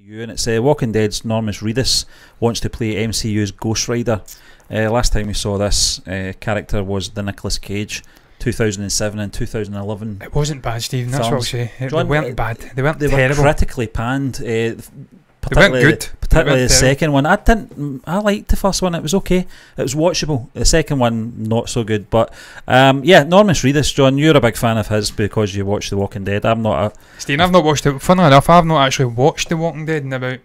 MCU, and it's Walking Dead's Norman Reedus wants to play MCU's Ghost Rider. Last time we saw this character was the Nicolas Cage, 2007 and 2011. It wasn't bad, Stephen. That's what I'll say. John, they weren't bad. They weren't they terrible. Were critically panned. They weren't good. Particularly the second one. I liked the first one. It was okay. It was watchable. The second one not so good. But yeah, Norman Reedus, John, you're a big fan of his because you watched The Walking Dead. I'm not a... Stephen, I've not watched it. Funnily enough, I've not actually watched The Walking Dead in about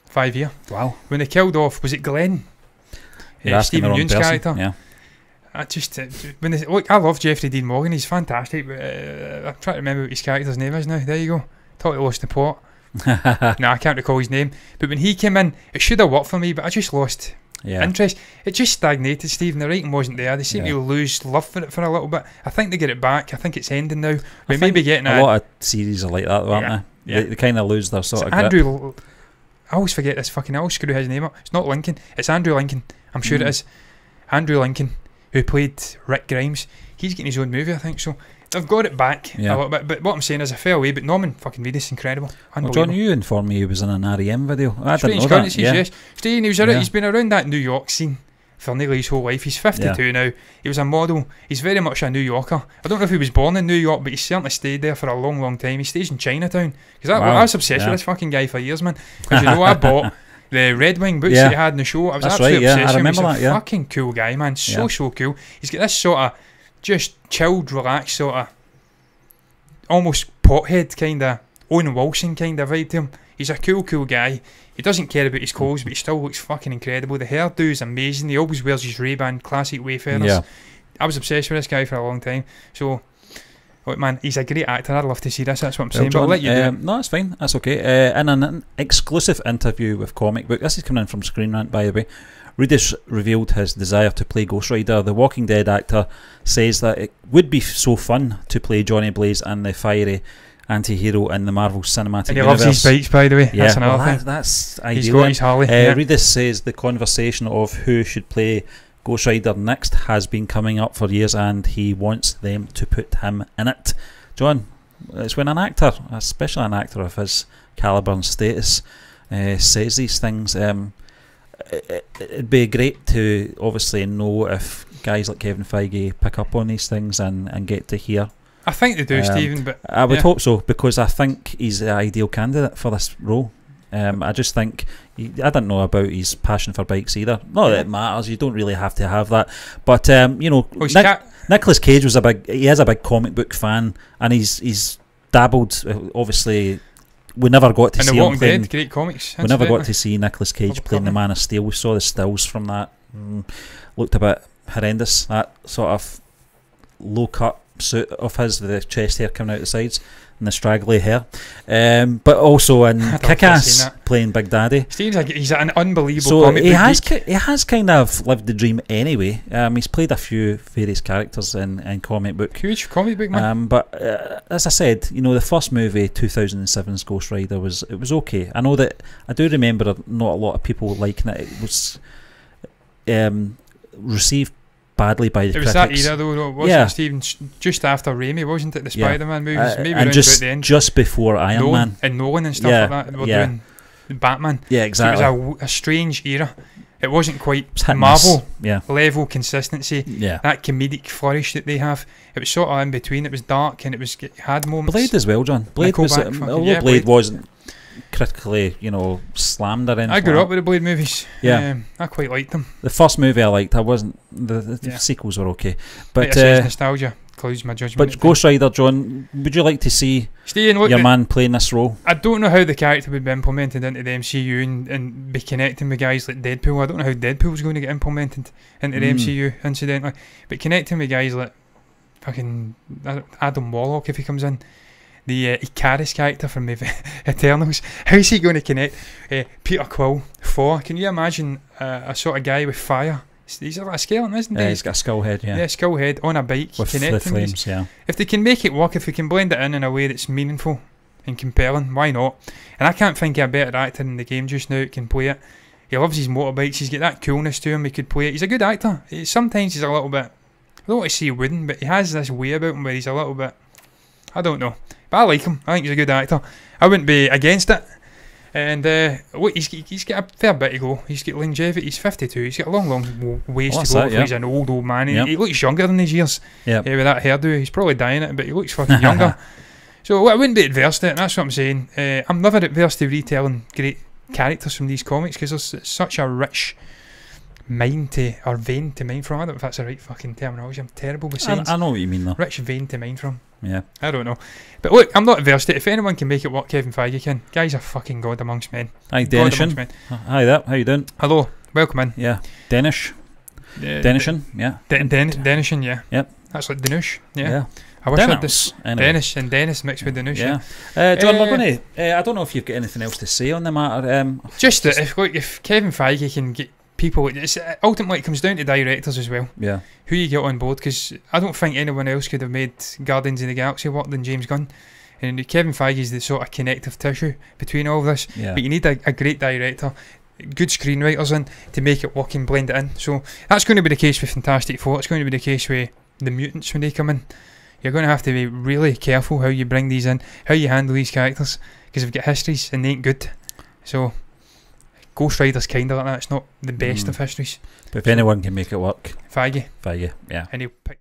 5 years. Wow. When they killed off, was it Glenn? Stephen Yeun's character. Yeah. I just look, I love Jeffrey Dean Morgan. He's fantastic. But I'm trying to remember what his character's name is now. There you go. Totally lost the plot. No, I can't recall his name. But when he came in, it should have worked for me, but I just lost interest. It just stagnated, Stephen. The writing wasn't there. They seem to lose love for it for a little bit. I think they get it back. I think it's ending now. We may be getting a lot of series are like that, aren't they? Yeah. They kind of lose their sort of grip. I always forget this fucking. I always screw his name up. It's not Lincoln. It's Andrew Lincoln. I'm sure it is. Andrew Lincoln, who played Rick Grimes. He's getting his own movie, I think. So I've got it back a little bit. But what I'm saying is, I fell away. But Norman fucking Reedus, incredible. Well, John, you informed me he was in an REM video. I didn't know that. Yes. Steve, he's been around that New York scene for nearly his whole life. He's 52 now. He was a model. He's very much a New Yorker. I don't know if he was born in New York, but he certainly stayed there for a long, long time. He stays in Chinatown. Because I was obsessed with this fucking guy for years, man. Because you know, I bought the Red Wing boots that he had in the show. I was absolutely obsessed with him. He's a fucking cool guy, man. So cool. He's got this sort of just chilled, relaxed sort of almost pothead kind of Owen Wilson kind of vibe to him. He's a cool guy. He doesn't care about his clothes, but he still looks fucking incredible. The hairdo is amazing. He always wears his Ray-Ban classic Wayfarers. I was obsessed with this guy for a long time. So, look, man, he's a great actor. I'd love to see this. That's what I'm saying. John, but I'll let you do it. No, that's fine. That's okay. In an exclusive interview with Comic Book, this is coming in from Screen Rant, by the way, Reedus revealed his desire to play Ghost Rider. The Walking Dead actor says that it would be so fun to play Johnny Blaze and the fiery anti-hero in the Marvel Cinematic Universe. And he loves his bikes, by the way. Yeah, that's another thing. That's ideal. He's got his Harley. Reedus says the conversation of who should play Ghost Rider next has been coming up for years, and he wants them to put him in it. John, it's when an actor, especially an actor of his calibre and status, says these things. It'd be great to obviously know if guys like Kevin Feige pick up on these things and get to hear. I think they do, Stephen. But I would hope so, because I think he's the ideal candidate for this role. I just think I didn't know about his passion for bikes either. Not that it matters. You don't really have to have that. But you know, Nicolas Cage was he is a big comic book fan, and he's dabbled. Obviously, we never got to see him playing. Great comics. We never got to see Nicolas Cage playing the Man of Steel. We saw the stills from that. Looked a bit horrendous. That sort of low cut suit of his with the chest hair coming out the sides and the straggly hair, but also in Kick-Ass playing Big Daddy. He's an unbelievable comic book he has kind of lived the dream anyway. He's played a few various characters in comic book. Huge comic book man. But as I said, you know, the first movie, 2007's Ghost Rider, was okay. I know that I do remember not a lot of people liking it. It was received badly by the critics. It was that era though, wasn't it, Stephen? Just after Raimi, wasn't it? The Spider-Man movies, maybe and just before Iron Man and Nolan and stuff like that. We're doing Batman. Yeah, exactly. So it was a strange era. It wasn't quite Marvel level consistency. That comedic flourish that they have. It was sort of in between. It was dark and it had moments. Blade as well, John. Blade was, although Blade wasn't critically, you know, slammed or anything. I grew up with the Blade movies. I quite liked them. The first movie I liked. I wasn't. The sequels were okay, but nostalgia clouds my judgment. But Ghost Rider, John, would you like to see Stephen, your man playing this role? I don't know how the character would be implemented into the MCU and be connecting with guys like Deadpool. I don't know how Deadpool's going to get implemented into the MCU, incidentally. But connecting with guys like fucking Adam Warlock, if he comes in, the Icarus character from Eternals, how's he going to connect? Peter Quill, Thor. Can you imagine a sort of guy with fire? He's like a skeleton, isn't he? He's got a skull head, yeah, skull head on a bike with the flames. If they can make it work, if we can blend it in a way that's meaningful and compelling, why not? And I can't think of a better actor in the game just now that can play it. He loves his motorbikes. He's got that coolness to him. He could play it. He's a good actor. Sometimes he's a little bit, I don't want to say wooden, but he has this way about him where he's a little bit, I don't know, but I like him. I think he's a good actor. I wouldn't be against it. And look, he's got a fair bit to go. He's got longevity. He's 52. He's got a long ways to go. He's an old man. He looks younger than his years. With that hairdo, he's probably dying it, but he looks fucking younger. So I wouldn't be adverse to it. That's what I'm saying. I'm never adverse to retelling great characters from these comics because there's such a rich vein to mine from. I don't know if that's the right fucking terminology. I'm terrible with saying. I know what you mean though. Rich vein to mine from. Yeah. I don't know. But look, I'm not adverse to it. If anyone can make it work, Kevin Feige can. Guy's a fucking god amongst men. Hi, Denishan. Hi there. How you doing? Hello. Welcome in. Yeah. Denishan. Yeah. Denishan, yeah. Yep. That's like Dinush. Yeah. I wish Dennis. Anyway. Dennis mixed with Dinush. Yeah. John, we're going to... I don't know if you've got anything else to say on the matter. Just that if Kevin Feige can get people... Ultimately, it comes down to directors as well. Yeah. Who you get on board, because I don't think anyone else could have made Guardians of the Galaxy work than James Gunn. And Kevin Feige is the sort of connective tissue between all of this. Yeah. But you need a great director, good screenwriters in to make it work and blend it in. So that's going to be the case with Fantastic Four. It's going to be the case with the mutants when they come in. You're going to have to be really careful how you bring these in, how you handle these characters, because they've got histories and they ain't good. So Ghost Rider's kind of like that. It's not the best of histories. But if anyone can make it work, Feige, yeah. And he'll pick